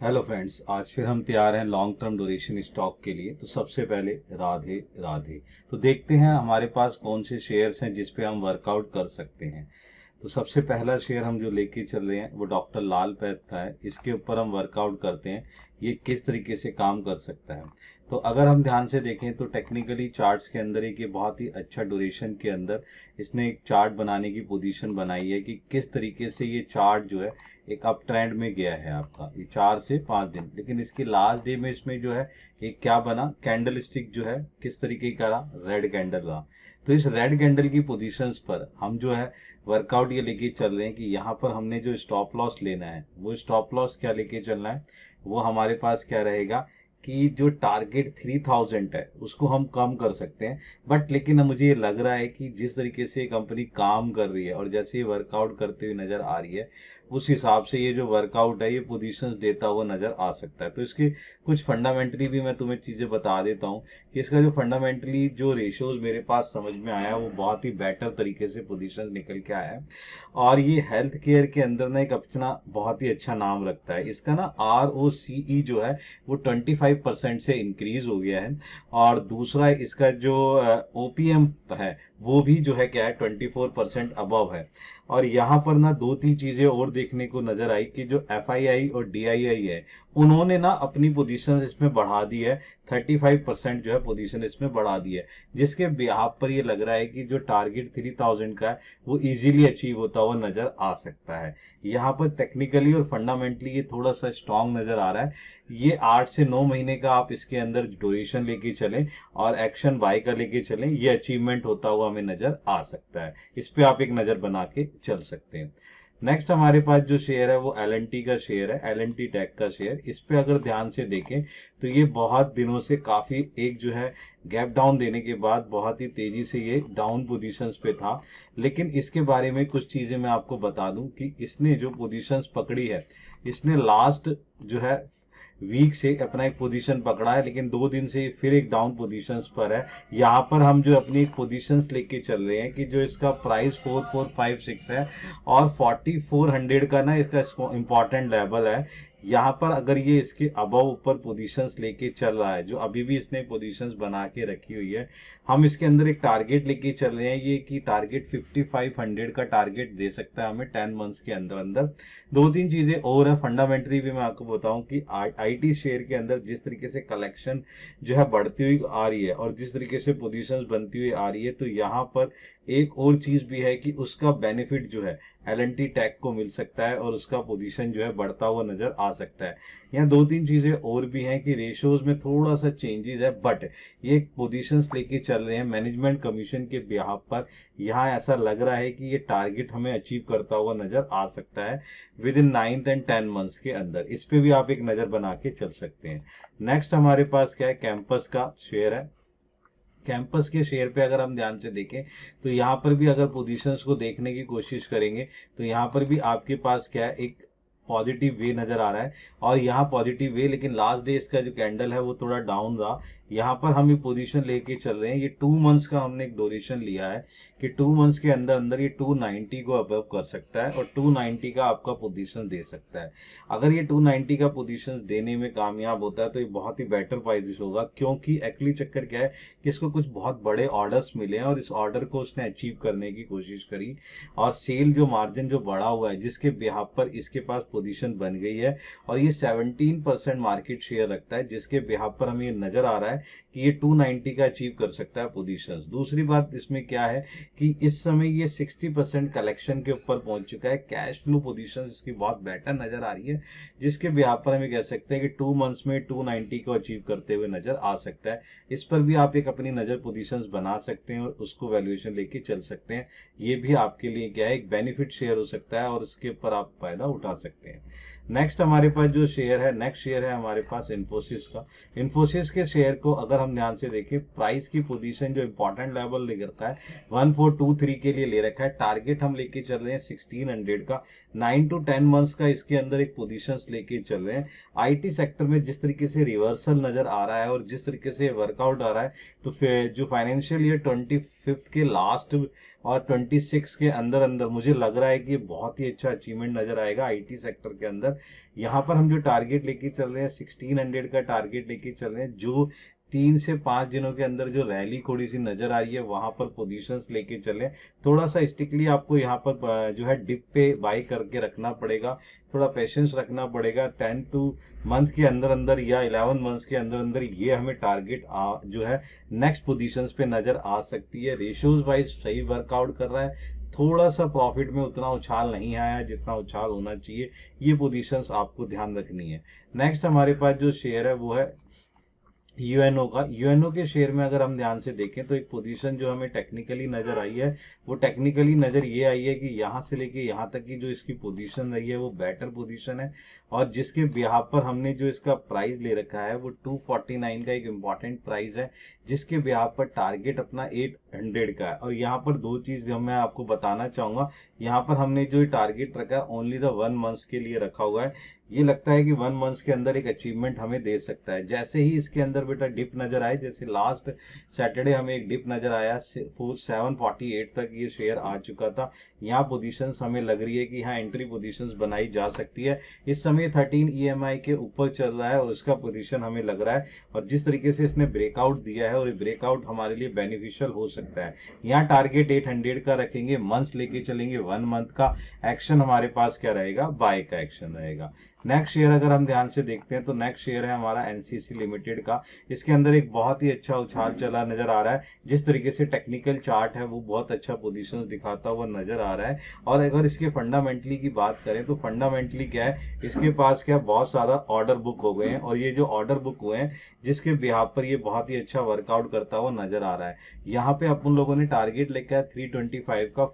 Hello friends, आज फिर हम तैयार हैं लॉन्ग टर्म ड्यूरेशन स्टॉक के लिए। तो सबसे पहले राधे राधे। तो देखते हैं हमारे पास कौन से शेयर्स हैं जिस पे हम वर्कआउट कर सकते हैं। तो सबसे पहला शेयर हम जो लेके चल रहे हैं वो डॉक्टर लाल पैथ का है। इसके ऊपर हम वर्कआउट करते हैं ये किस तरीके से काम कर सकता है। तो अगर हम ध्यान से देखें तो टेक्निकली चार्ट्स के अंदर एक ये बहुत ही अच्छा ड्यूरेशन के अंदर इसने एक चार्ट बनाने की पोजीशन बनाई है कि किस तरीके से ये चार्ट जो है एक अप ट्रेंड में गया है आपका ये 4 से 5 दिन। लेकिन इसके लास्ट डे में इसमें जो है एक क्या बना, कैंडल स्टिक जो है किस तरीके का रहा, रेड कैंडल रहा। तो इस रेड कैंडल की पोजीशंस पर हम जो है वर्कआउट ये लेके चल रहे हैं कि यहाँ पर हमने जो स्टॉप लॉस लेना है वो स्टॉप लॉस क्या लेके चलना है, वो हमारे पास क्या रहेगा कि जो टारगेट 3000 है उसको हम कम कर सकते हैं। बट लेकिन मुझे ये लग रहा है कि जिस तरीके से कंपनी काम कर रही है और जैसे ये वर्कआउट करते हुए नजर आ रही है उस हिसाब से ये जो वर्कआउट है ये पोजीशंस देता हुआ नजर आ सकता है। तो इसके कुछ फंडामेंटली भी मैं तुम्हें चीजें बता देता हूँ कि इसका जो फंडामेंटली जो रेशियोज मेरे पास समझ में आया वो बहुत ही बेटर तरीके से पोजीशंस निकल के आया है। और ये हेल्थ केयर के अंदर ना एक अपना बहुत ही अच्छा नाम रखता है। इसका ना ROCE जो है वो 25% से इंक्रीज हो गया है। और दूसरा इसका जो OPM है वो भी जो है क्या है 24% अबव है। और यहाँ पर ना दो तीन चीजें और देखने को नजर आई कि जो FII और DII है उन्होंने ना अपनी पोजीशन इसमें बढ़ा दी है। 35% जो है पोजीशन इसमें बढ़ा दी है, जिसके बिहाफ पर ये लग रहा है कि जो टारगेट 3000 का है वो इजीली अचीव होता हुआ नजर आ सकता है। यहाँ पर टेक्निकली और फंडामेंटली ये थोड़ा सा स्ट्रांग नजर आ रहा है। ये 8 से 9 महीने का आप इसके अंदर ड्यूरेशन लेके चलें और एक्शन बाय का लेके चलें, ये अचीवमेंट होता हुआ हमें नजर आ सकता है। इस पे आप एक नजर बना के चल सकते हैं। नेक्स्ट हमारे पास जो शेयर है वो LNT का शेयर है, LNT टेक का शेयर। इस पे अगर ध्यान से देखें तो ये बहुत दिनों से काफी एक जो है गैप डाउन देने के बाद बहुत ही तेजी से ये डाउन पोजीशंस पे था। लेकिन इसके बारे में कुछ चीजें मैं आपको बता दूं कि इसने जो पोजीशंस पकड़ी है, इसने लास्ट जो है वीक से अपना एक पोजीशन पकड़ा है, लेकिन 2 दिन से फिर एक डाउन पोजीशंस पर है। यहाँ पर हम जो अपनी एक पोजीशंस लेके चल रहे हैं कि जो इसका प्राइस 4456 है और 4400 का ना इसका इंपॉर्टेंट लेवल है। यहाँ पर अगर ये इसके अबव ऊपर पोजीशंस लेके चल रहा है, जो अभी भी इसने पोजीशंस बना के रखी हुई है, हम इसके अंदर एक टारगेट लेके चल रहे हैं ये कि टारगेट 5500 का टारगेट दे सकता है हमें 10 मंथ्स के अंदर अंदर। दो तीन चीजें और है फंडामेंटली भी मैं आपको बताऊं कि IT शेयर के अंदर जिस तरीके से कलेक्शन जो है बढ़ती हुई आ रही है और जिस तरीके से पोजीशंस बनती हुई आ रही है, तो यहाँ पर एक और चीज भी है कि उसका बेनिफिट जो है LNT टेक को मिल सकता है और उसका पोजीशन जो है बढ़ता हुआ नजर आ सकता है। यहाँ दो तीन चीजें और भी हैं कि रेशियोज में थोड़ा सा चेंजेस है, बट ये पोजीशंस लेके चल रहे हैं मैनेजमेंट कमीशन के बिहाफ पर। यहाँ ऐसा लग रहा है कि ये टारगेट हमें अचीव करता हुआ नजर आ सकता है विद इन 9 and 10 मंथ्स के अंदर। इस पे भी आप एक नजर बना के चल सकते हैं। नेक्स्ट हमारे पास क्या है, कैंपस का शेयर है। कैंपस के शेयर पे अगर हम ध्यान से देखें तो यहाँ पर भी अगर पोजीशंस को देखने की कोशिश करेंगे तो यहाँ पर भी आपके पास क्या है, एक पॉजिटिव वे नजर आ रहा है। और यहाँ पॉजिटिव वे, लेकिन लास्ट डे इसका जो कैंडल है वो थोड़ा डाउन रहा। यहाँ पर हम ये पोजीशन लेके चल रहे हैं, ये 2 मंथ्स का हमने एक ड्यूरेशन लिया है कि 2 मंथ्स के अंदर अंदर ये 290 को अबव कर सकता है और 290 का आपका पोजीशन दे सकता है। अगर ये 290 का पोजीशन देने में कामयाब होता है तो ये बहुत ही बेटर प्राइस होगा, क्योंकि एक्चुअली चक्कर क्या है कि इसको कुछ बहुत बड़े ऑर्डर्स मिले हैं और इस ऑर्डर को उसने अचीव करने की कोशिश करी और सेल जो मार्जिन जो बढ़ा हुआ है जिसके बिहाफ पर इसके पास पोजीशन बन गई है। और ये 17% मार्केट शेयर रखता है, जिसके बिहाफ पर हमें ये नजर आ रहा है कि ये 290 का अचीव कर सकता है पोजीशंस। दूसरी बात इसमें क्या है कि इस समय ये 60% कलेक्शन के ऊपर पहुंच चुका है। कैश फ्लो पोजीशंस इसकी बहुत बेटर नजर आ रही है, जिसके बिहाफ पर हमें कह सकते हैं कि 2 मंथ्स में 290 को अचीव करते हुए नजर आ सकता है। इस पर भी आप एक अपनी नजर पोजीशंस बना सकते हैं और उसको वैल्यूएशन लेके चल सकते हैं। ये भी आपके लिए क्या है, एक बेनिफिट शेयर हो सकता है और इसके ऊपर आप फायदा उठा सकते हैं। नेक्स्ट हमारे पास जो शेयर है, नेक्स्ट शेयर है हमारे पास इन्फोसिस का। इन्फोसिस के शेयर को अगर हम ध्यान से देखें, प्राइस की पोजीशन जो इंपॉर्टेंट लेवल ले रखा है 1423 के लिए ले रखा है। टारगेट हम लेके चल रहे हैं 1600 का। 9 to 10 मंथ्स का इसके अंदर एक पोजीशन लेके चल रहे हैं। IT सेक्टर में जिस तरीके से रिवर्सल नजर आ रहा है और जिस तरीके से वर्कआउट आ रहा है, तो फिर जो फाइनेंशियल ईयर 25 के लास्ट और 26 के अंदर अंदर मुझे लग रहा है कि ये बहुत ही अच्छा अचीवमेंट नजर आएगा आईटी सेक्टर के अंदर। यहाँ पर हम जो टारगेट लेके चल रहे हैं 1600 का टारगेट लेके चल रहे हैं, जो 3 से 5 दिनों के अंदर जो रैली थोड़ी सी नजर आ रही है वहां पर पोजीशंस लेके चले। थोड़ा सा स्टिकली आपको यहाँ पर जो है डिप पे बाई करके रखना पड़ेगा, थोड़ा पेशेंस रखना पड़ेगा। 10 टू मंथ के अंदर अंदर या 11 मंथ्स के अंदर अंदर ये हमें टारगेट जो है नेक्स्ट पोजीशंस पे नजर आ सकती है। रेशियोज वाइज सही वर्कआउट कर रहा है, थोड़ा सा प्रॉफिट में उतना उछाल नहीं आया जितना उछाल होना चाहिए। ये पोजीशंस आपको ध्यान रखनी है। नेक्स्ट हमारे पास जो शेयर है वो है यूएनओ का। यूएनओ के शेयर में अगर हम ध्यान से देखें तो एक पोजीशन जो हमें टेक्निकली नजर आई है, वो टेक्निकली नजर ये आई है कि यहाँ से लेके यहाँ तक की जो इसकी पोजीशन रही है वो बेटर पोजीशन है, और जिसके बिहाफ पर हमने जो इसका प्राइस ले रखा है वो 249 का एक इम्पॉर्टेंट प्राइस है, जिसके बिहाफ पर टारगेट अपना 800 का है। और यहाँ पर दो चीज मैं आपको बताना चाहूंगा, यहाँ पर हमने जो टारगेट रखा है ओनली द 1 मंथ के लिए रखा हुआ है। ये लगता है कि 1 मंथ के अंदर एक अचीवमेंट हमें दे सकता है। जैसे ही इसके अंदर बेटा डिप नजर आए, जैसे लास्ट सैटरडे हमें एक डिप नजर आया 748 तक ये शेयर आ चुका था, यहाँ पोजीशंस हमें लग रही है कि यहाँ एंट्री पोजीशंस बनाई जा सकती है। इस समय 13 EMI के ऊपर चल रहा है और उसका पोजीशन हमें लग रहा है, और जिस तरीके से इसने ब्रेकआउट दिया है और ये ब्रेकआउट हमारे लिए बेनिफिशियल हो सकता है। यहाँ टारगेट 800 का रखेंगे, मंथ्स लेके चलेंगे, 1 मंथ का एक्शन हमारे पास क्या रहेगा, बाय का एक्शन रहेगा। नेक्स्ट शेयर अगर हम ध्यान से देखते हैं तो नेक्स्ट शेयर है हमारा एनसीसी लिमिटेड का। इसके अंदर एक बहुत ही अच्छा उछाल चला नजर आ रहा है, जिस तरीके से टेक्निकल चार्ट है वो बहुत अच्छा पोजीशंस दिखाता हुआ नजर आ रहा है। और अगर इसके फंडामेंटली की बात करें तो फंडामेंटली क्या है, इसके पास क्या बहुत सारा ऑर्डर बुक हो गए हैं, और ये जो ऑर्डर बुक हुए हैं जिसके बिहाफ पर ये बहुत ही अच्छा वर्कआउट करता हुआ नजर आ रहा है। यहाँ पे अपन लोगों ने टारगेट लेकर 325 का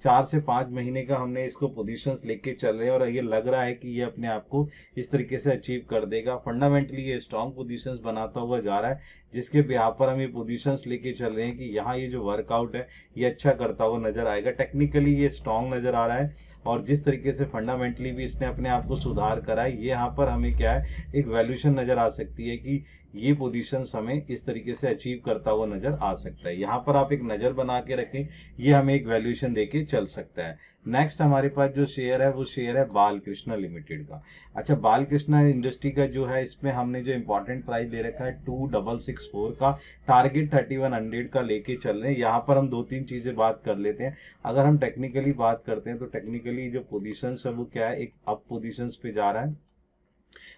4 से 5 महीने का हमने इसको पोजीशंस लेके चल रहे हैं, और ये लग रहा है कि ये अपने आप को इस तरीके से अचीव कर देगा। फंडामेंटली ये स्ट्रॉन्ग पोजीशंस बनाता हुआ जा रहा है, जिसके बिहाफ पर हम ये पोजीशंस लेके चल रहे हैं कि यहाँ ये जो वर्कआउट है ये अच्छा करता हुआ नजर आएगा। टेक्निकली ये स्ट्रॉन्ग नजर आ रहा है, और जिस तरीके से फंडामेंटली भी इसने अपने आप को सुधार करा है, ये यहाँ पर हमें क्या है एक वैल्यूएशन नजर आ सकती है कि ये पोजीशंस हमें इस तरीके से अचीव करता हुआ नजर आ सकता है। यहाँ पर आप एक नजर बना के रखें, ये हमें एक वैल्यूएशन देके चल सकता है। नेक्स्ट हमारे पास जो शेयर है वो शेयर है बालकृष्णा लिमिटेड का। अच्छा, बालकृष्णा इंडस्ट्री का जो है, इसमें हमने जो इंपॉर्टेंट प्राइस ले रखा है 2664 का, टारगेट 3100 का लेके चल रहे हैं। यहाँ पर हम 2-3 चीजें बात कर लेते हैं। अगर हम टेक्निकली बात करते हैं तो टेक्निकली जो पोजीशंस है वो क्या है, एक अप पोजीशंस पे जा रहा है,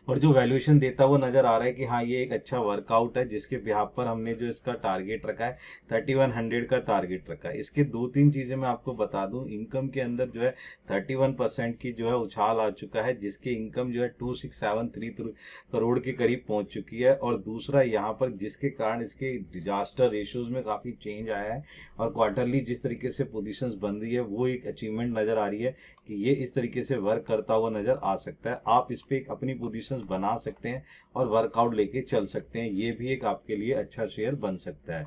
और जो वैल्यूएशन देता हुआ नजर आ रहा है कि हाँ ये एक अच्छा वर्कआउट है, जिसके बिहाफ पर हमने जो इसका टारगेट रखा है 3100 का टारगेट रखा है। इसके 2-3 चीजें मैं आपको बता दूं। इनकम के अंदर जो है 31% की जो है उछाल आ चुका है, जिसके इनकम जो है 2673 करोड़ के करीब पहुंच चुकी है। और दूसरा यहाँ पर जिसके कारण इसके डिजास्टर रेशियोज में काफी चेंज आया है, और क्वार्टरली जिस तरीके से पोजीशंस बन रही है वो एक अचीवमेंट नजर आ रही है कि ये इस तरीके से वर्क करता हुआ नजर आ सकता है। आप इस पे अपनी पोजीशंस बना सकते हैं और वर्कआउट लेके चल सकते हैं, ये भी एक आपके लिए अच्छा शेयर बन सकता है।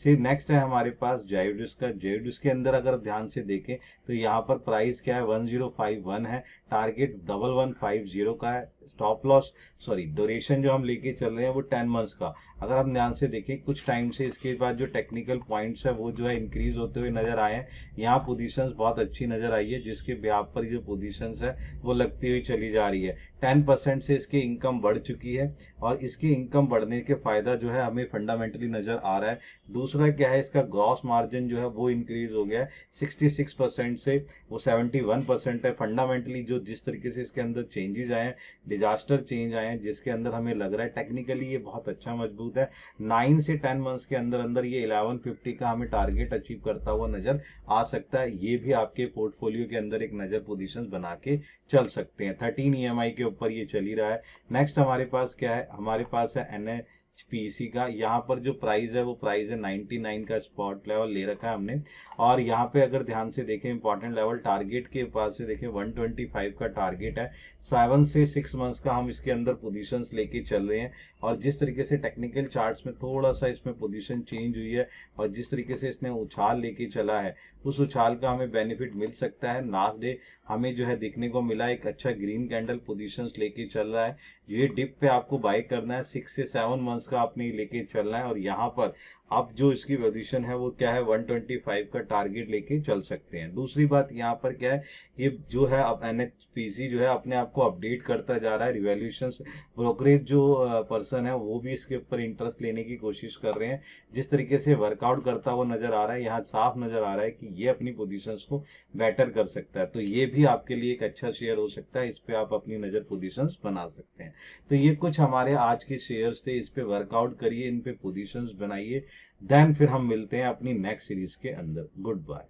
फिर नेक्स्ट है हमारे पास जायोडस का। जायोडस के अंदर अगर ध्यान से देखें तो यहाँ पर प्राइस क्या है 1051 है, टारगेट 1150 का है, स्टॉप लॉस ड्यूरेशन जो हम लेके चल रहे हैं वो 10 मंथ्स का। अगर हम ध्यान से देखें कुछ टाइम से इसके बाद जो टेक्निकल पॉइंट्स है वो जो है इंक्रीज होते हुए नजर आए हैं। यहाँ पोजीशंस बहुत अच्छी नजर आई है, जिसके बिहाफ पर जो पोजीशंस है वो लगती हुई चली जा रही है। 10% से इसकी इनकम बढ़ चुकी है, और इसकी इनकम बढ़ने के फायदा जो है हमें फंडामेंटली नजर आ रहा है। दूसरा क्या है, इसका ग्रॉस मार्जिन जो है वो इंक्रीज हो गया है 66% से वो 71% है। फंडामेंटली जो जिस तरीके से इसके अंदर चेंजेस आए हैं, डिजास्टर चेंज आए हैं, जिसके अंदर हमें लग रहा है टेक्निकली ये बहुत अच्छा मजबूत है। 9 से 10 मंथ्स के अंदर अंदर ये 1150 का हमें टारगेट अचीव करता हुआ नजर आ सकता है। ये भी आपके पोर्टफोलियो के अंदर एक नजर पोजीशन बना के चल सकते हैं। 13 EMI के ऊपर ये चल ही रहा है। नेक्स्ट हमारे पास क्या है, हमारे पास है NHPC का। यहाँ पर जो प्राइस है वो प्राइस है 99 का, स्पॉट लेवल ले रखा है हमने। और यहाँ पे अगर ध्यान से देखें इंपॉर्टेंट लेवल टारगेट के पास से देखें 125 का टारगेट है। 7 से 6 मंथ्स का हम इसके अंदर पोजीशंस लेके चल रहे हैं, और जिस तरीके से टेक्निकल चार्ट्स में थोड़ा सा इसमें पोजीशन चेंज हुई है, और जिस तरीके से इसने उछाल लेके चला है उस उछाल का हमें बेनिफिट मिल सकता है। लास्ट डे हमें जो है देखने को मिला एक अच्छा ग्रीन कैंडल पोजीशंस लेके चल रहा है। ये डिप पे आपको बाय करना है, 6 से 7 मंथ्स का आपने लेके चलना है, और यहाँ पर आप जो इसकी पोजीशन है वो क्या है 125 का टारगेट लेके चल सकते हैं। दूसरी बात यहाँ पर क्या है, ये जो है अब एनएचपीसी जो है अपने आप को अपडेट करता जा रहा है। रिवॉल्यूशन ब्रोकरेज जो पर्सन है वो भी इसके ऊपर इंटरेस्ट लेने की कोशिश कर रहे हैं। जिस तरीके से वर्कआउट करता हुआ नजर आ रहा है, यहाँ साफ नजर आ रहा है कि ये अपनी पोजीशंस को बेटर कर सकता है। तो ये भी आपके लिए एक अच्छा शेयर हो सकता है, इस पे आप अपनी नजर पोजीशंस बना सकते हैं। तो ये कुछ हमारे आज के शेयर्स थे, इस पे वर्कआउट करिए, इन पे पोजीशंस बनाइए। देन फिर हम मिलते हैं अपनी नेक्स्ट सीरीज के अंदर। Good bye.